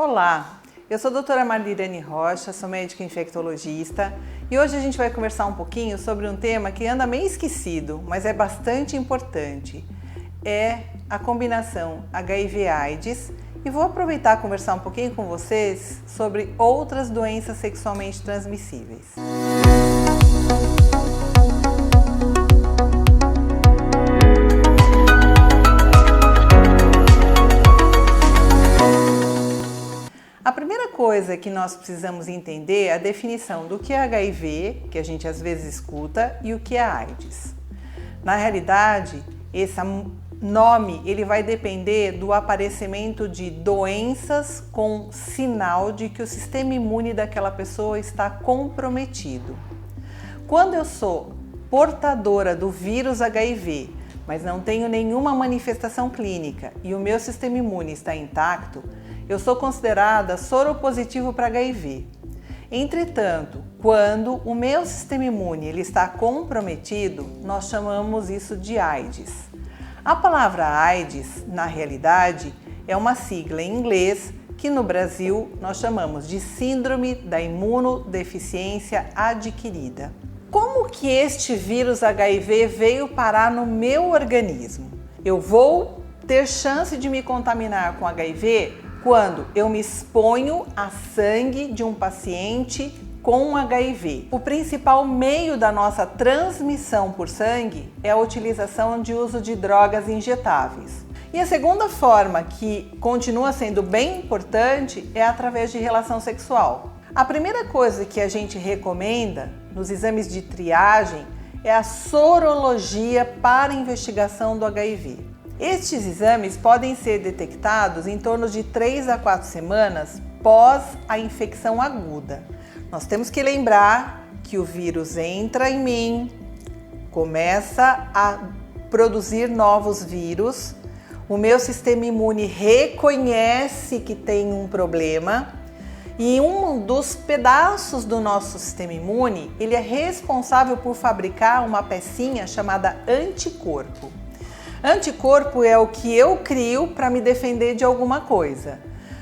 Olá, eu sou a doutora Marilene Rocha, sou médica infectologista e hoje a gente vai conversar um pouquinho sobre um tema que anda meio esquecido, mas é bastante importante. É a combinação HIV/AIDS e vou aproveitar e conversar um pouquinho com vocês sobre outras doenças sexualmente transmissíveis. A primeira coisa que nós precisamos entender é a definição do que é HIV, que a gente às vezes escuta, e o que é AIDS. Na realidade, esse nome ele vai depender do aparecimento de doenças com sinal de que o sistema imune daquela pessoa está comprometido. Quando eu sou portadora do vírus HIV, mas não tenho nenhuma manifestação clínica e o meu sistema imune está intacto, eu sou considerada soropositivo para HIV. Entretanto, quando o meu sistema imune ele está comprometido, nós chamamos isso de AIDS. A palavra AIDS, na realidade, é uma sigla em inglês que no Brasil nós chamamos de Síndrome da Imunodeficiência Adquirida. Como que este vírus HIV veio parar no meu organismo? Eu vou ter chance de me contaminar com HIV quando eu me exponho a sangue de um paciente com HIV. O principal meio da nossa transmissão por sangue é a utilização de uso de drogas injetáveis. E a segunda forma, que continua sendo bem importante, é através de relação sexual. A primeira coisa que a gente recomenda nos exames de triagem é a sorologia para investigação do HIV. Estes exames podem ser detectados em torno de 3 a 4 semanas pós a infecção aguda. Nós temos que lembrar que o vírus entra em mim, começa a produzir novos vírus, o meu sistema imune reconhece que tem um problema e um dos pedaços do nosso sistema imune, ele é responsável por fabricar uma pecinha chamada anticorpo. Anticorpo é o que eu crio para me defender de alguma coisa.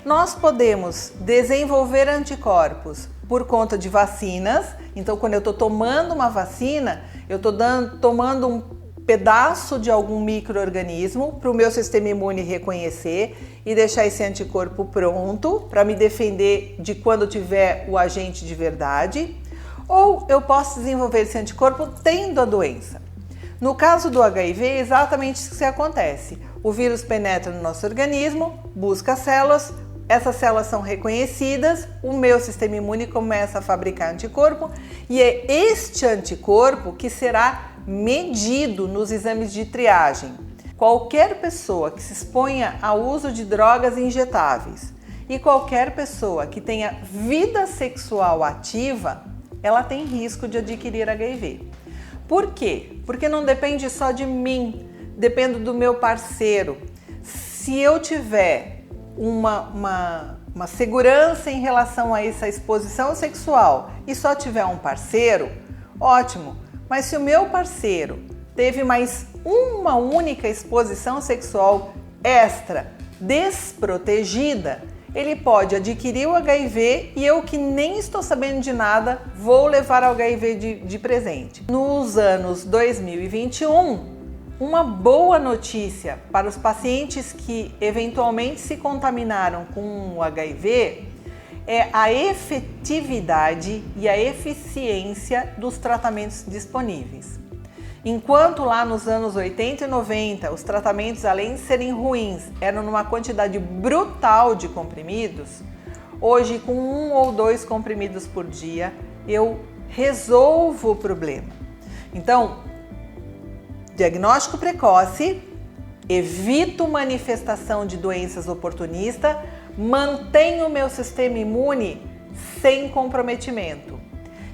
Nós podemos desenvolver anticorpos por conta de vacinas. Então, quando eu estou tomando uma vacina, eu estou tomando um pedaço de algum micro-organismo para o meu sistema imune reconhecer e deixar esse anticorpo pronto para me defender de quando tiver o agente de verdade. Ou eu posso desenvolver esse anticorpo tendo a doença. No caso do HIV, é exatamente isso que acontece. O vírus penetra no nosso organismo, busca células, essas células são reconhecidas, o meu sistema imune começa a fabricar anticorpo e é este anticorpo que será medido nos exames de triagem. Qualquer pessoa que se exponha ao uso de drogas injetáveis e qualquer pessoa que tenha vida sexual ativa, ela tem risco de adquirir HIV. Por quê? Porque não depende só de mim, depende do meu parceiro. Se eu tiver uma segurança em relação a essa exposição sexual e só tiver um parceiro, ótimo. Mas se o meu parceiro teve mais uma única exposição sexual extra, desprotegida, ele pode adquirir o HIV e eu que nem estou sabendo de nada, vou levar o HIV de presente. Nos anos 2021, uma boa notícia para os pacientes que eventualmente se contaminaram com o HIV é a efetividade e a eficiência dos tratamentos disponíveis. Enquanto lá nos anos 80 e 90 os tratamentos, além de serem ruins, eram numa quantidade brutal de comprimidos, hoje com 1 ou 2 comprimidos por dia eu resolvo o problema. Então, diagnóstico precoce, evito manifestação de doenças oportunistas, mantenho o meu sistema imune sem comprometimento.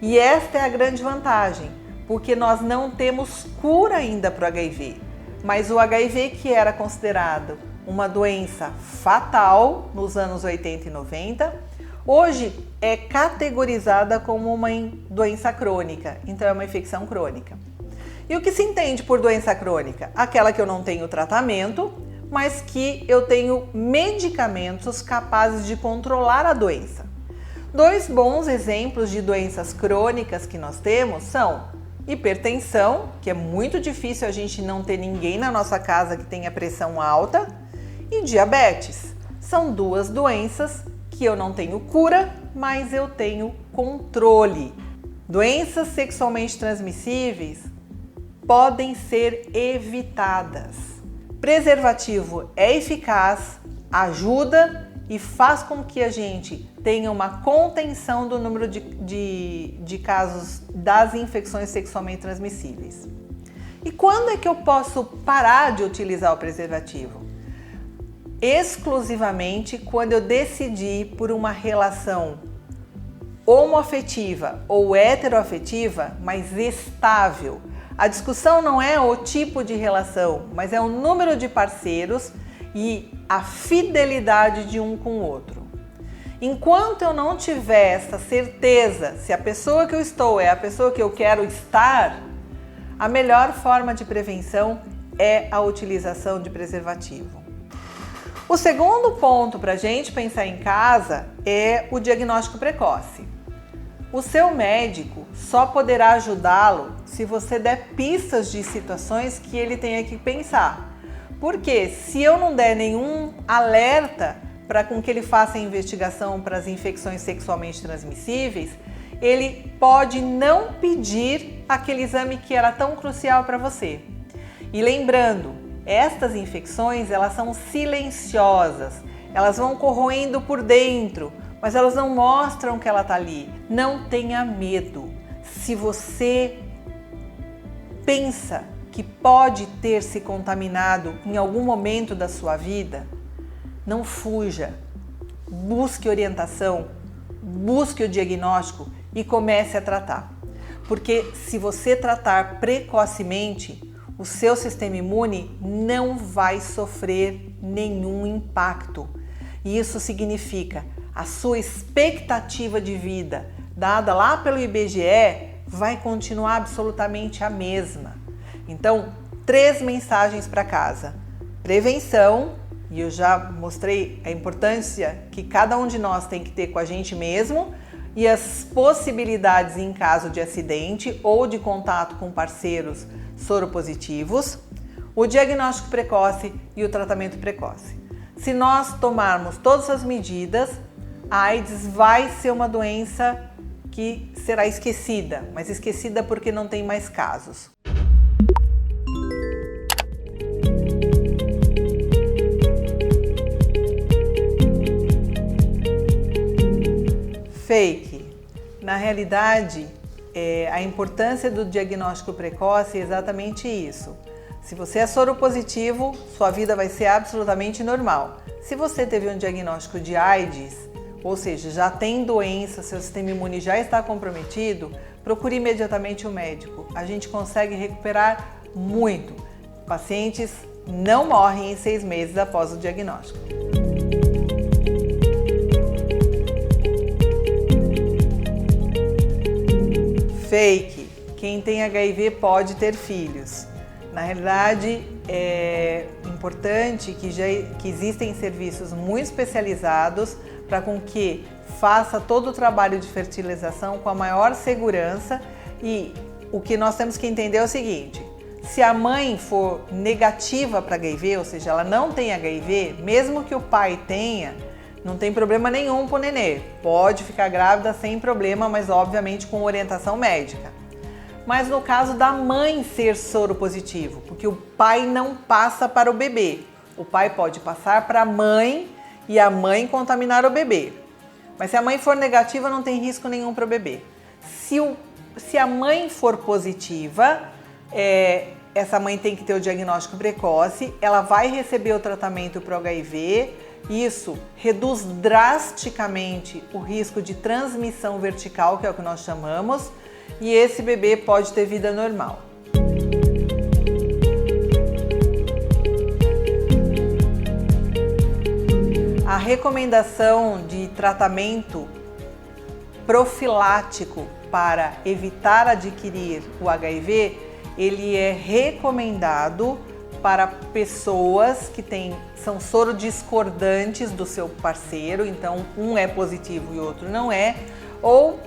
E esta é a grande vantagem. Porque nós não temos cura ainda para o HIV, mas o HIV, que era considerado uma doença fatal nos anos 80 e 90, hoje é categorizada como uma doença crônica, então é uma infecção crônica. E o que se entende por doença crônica? Aquela que eu não tenho tratamento, mas que eu tenho medicamentos capazes de controlar a doença. Dois bons exemplos de doenças crônicas que nós temos são hipertensão, que é muito difícil a gente não ter ninguém na nossa casa que tenha pressão alta, e diabetes. São duas doenças que eu não tenho cura, mas eu tenho controle. Doenças sexualmente transmissíveis podem ser evitadas. Preservativo é eficaz, ajuda e faz com que a gente tenha uma contenção do número de casos das infecções sexualmente transmissíveis. E quando é que eu posso parar de utilizar o preservativo? Exclusivamente quando eu decidi por uma relação homoafetiva ou heteroafetiva, mas estável. A discussão não é o tipo de relação, mas é o número de parceiros e a fidelidade de um com o outro. Enquanto eu não tiver essa certeza se a pessoa que eu estou é a pessoa que eu quero estar, a melhor forma de prevenção é a utilização de preservativo. O segundo ponto para a gente pensar em casa é o diagnóstico precoce. O seu médico só poderá ajudá-lo se você der pistas de situações que ele tenha que pensar. Porque se eu não der nenhum alerta para com que ele faça a investigação para as infecções sexualmente transmissíveis, ele pode não pedir aquele exame que era tão crucial para você. E lembrando, estas infecções elas são silenciosas, elas vão corroendo por dentro, mas elas não mostram que ela está ali. Não tenha medo. Se você pensa que pode ter se contaminado em algum momento da sua vida, não fuja. Busque orientação, busque o diagnóstico e comece a tratar. Porque se você tratar precocemente, o seu sistema imune não vai sofrer nenhum impacto. E isso significa a sua expectativa de vida, dada lá pelo IBGE, vai continuar absolutamente a mesma. Então, 3 mensagens para casa. Prevenção, e eu já mostrei a importância que cada um de nós tem que ter com a gente mesmo e as possibilidades em caso de acidente ou de contato com parceiros soropositivos, o diagnóstico precoce e o tratamento precoce. Se nós tomarmos todas as medidas, a AIDS vai ser uma doença que será esquecida, mas esquecida porque não tem mais casos. Fake. Na realidade, a importância do diagnóstico precoce é exatamente isso. Se você é soropositivo, sua vida vai ser absolutamente normal. Se você teve um diagnóstico de AIDS, ou seja, já tem doença, seu sistema imune já está comprometido, procure imediatamente o médico. A gente consegue recuperar muito. Pacientes não morrem em 6 meses após o diagnóstico. Fake. Quem tem HIV pode ter filhos. Na realidade, é importante que existem serviços muito especializados para com que faça todo o trabalho de fertilização com a maior segurança. E o que nós temos que entender é o seguinte: se a mãe for negativa para HIV, ou seja, ela não tem HIV, mesmo que o pai tenha, não tem problema nenhum para o nenê. Pode ficar grávida sem problema, mas obviamente com orientação médica. Mas no caso da mãe ser soropositivo, porque o pai não passa para o bebê. O pai pode passar para a mãe e a mãe contaminar o bebê. Mas se a mãe for negativa, não tem risco nenhum para o bebê. Se a mãe for positiva, essa mãe tem que ter o diagnóstico precoce, ela vai receber o tratamento para o HIV. Isso reduz drasticamente o risco de transmissão vertical, que é o que nós chamamos, e esse bebê pode ter vida normal. A recomendação de tratamento profilático para evitar adquirir o HIV, ele é recomendado para pessoas que são sorodiscordantes do seu parceiro, então um é positivo e outro não é, ou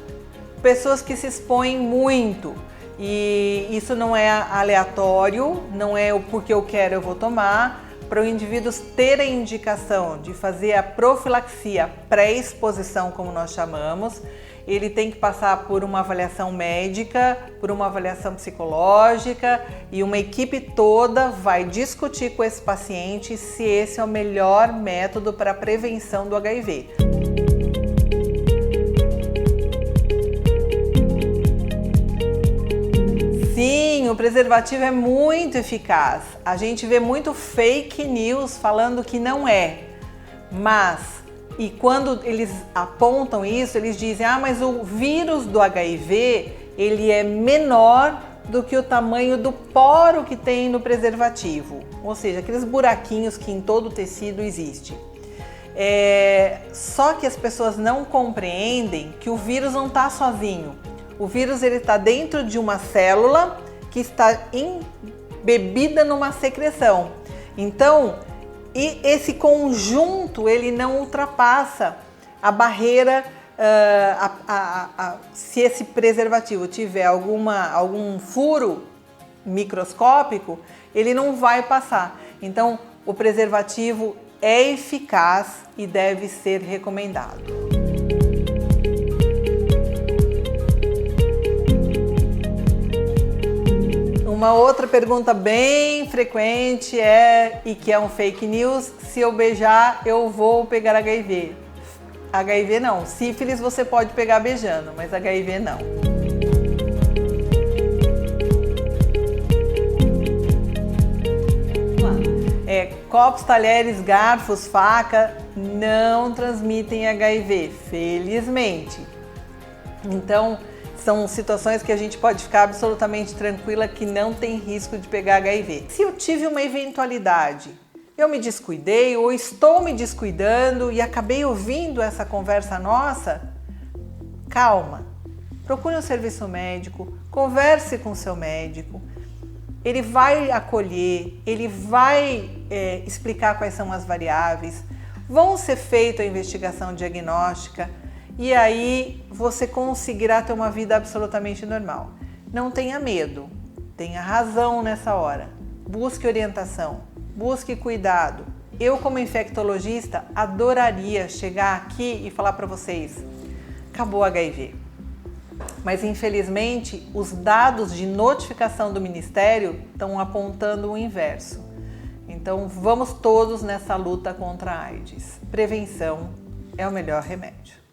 pessoas que se expõem muito. E isso não é aleatório, não é o porque eu quero eu vou tomar. Para o indivíduo ter a indicação de fazer a profilaxia pré-exposição, como nós chamamos, ele tem que passar por uma avaliação médica, por uma avaliação psicológica, e uma equipe toda vai discutir com esse paciente se esse é o melhor método para a prevenção do HIV. Sim, o preservativo é muito eficaz. A gente vê muito fake news falando que não é, e quando eles apontam isso, eles dizem, mas o vírus do HIV, ele é menor do que o tamanho do poro que tem no preservativo, ou seja, aqueles buraquinhos que em todo o tecido existe. Só que as pessoas não compreendem que o vírus não está sozinho. O vírus está dentro de uma célula que está embebida numa secreção. Então, esse conjunto ele não ultrapassa a barreira. Se esse preservativo tiver algum furo microscópico, ele não vai passar. Então, o preservativo é eficaz e deve ser recomendado. Uma outra pergunta bem frequente e que é um fake news: se eu beijar, eu vou pegar HIV. HIV não. Sífilis você pode pegar beijando, mas HIV não. Copos, talheres, garfos, faca não transmitem HIV, felizmente. Então, são situações que a gente pode ficar absolutamente tranquila que não tem risco de pegar HIV. Se eu tive uma eventualidade, eu me descuidei ou estou me descuidando e acabei ouvindo essa conversa nossa, calma, procure um serviço médico, converse com o seu médico, ele vai acolher, ele vai explicar quais são as variáveis, vão ser feita a investigação diagnóstica, e aí você conseguirá ter uma vida absolutamente normal. Não tenha medo, tenha razão nessa hora. Busque orientação, busque cuidado. Eu, como infectologista, adoraria chegar aqui e falar para vocês, acabou o HIV. Mas infelizmente os dados de notificação do Ministério estão apontando o inverso. Então vamos todos nessa luta contra a AIDS. Prevenção é o melhor remédio.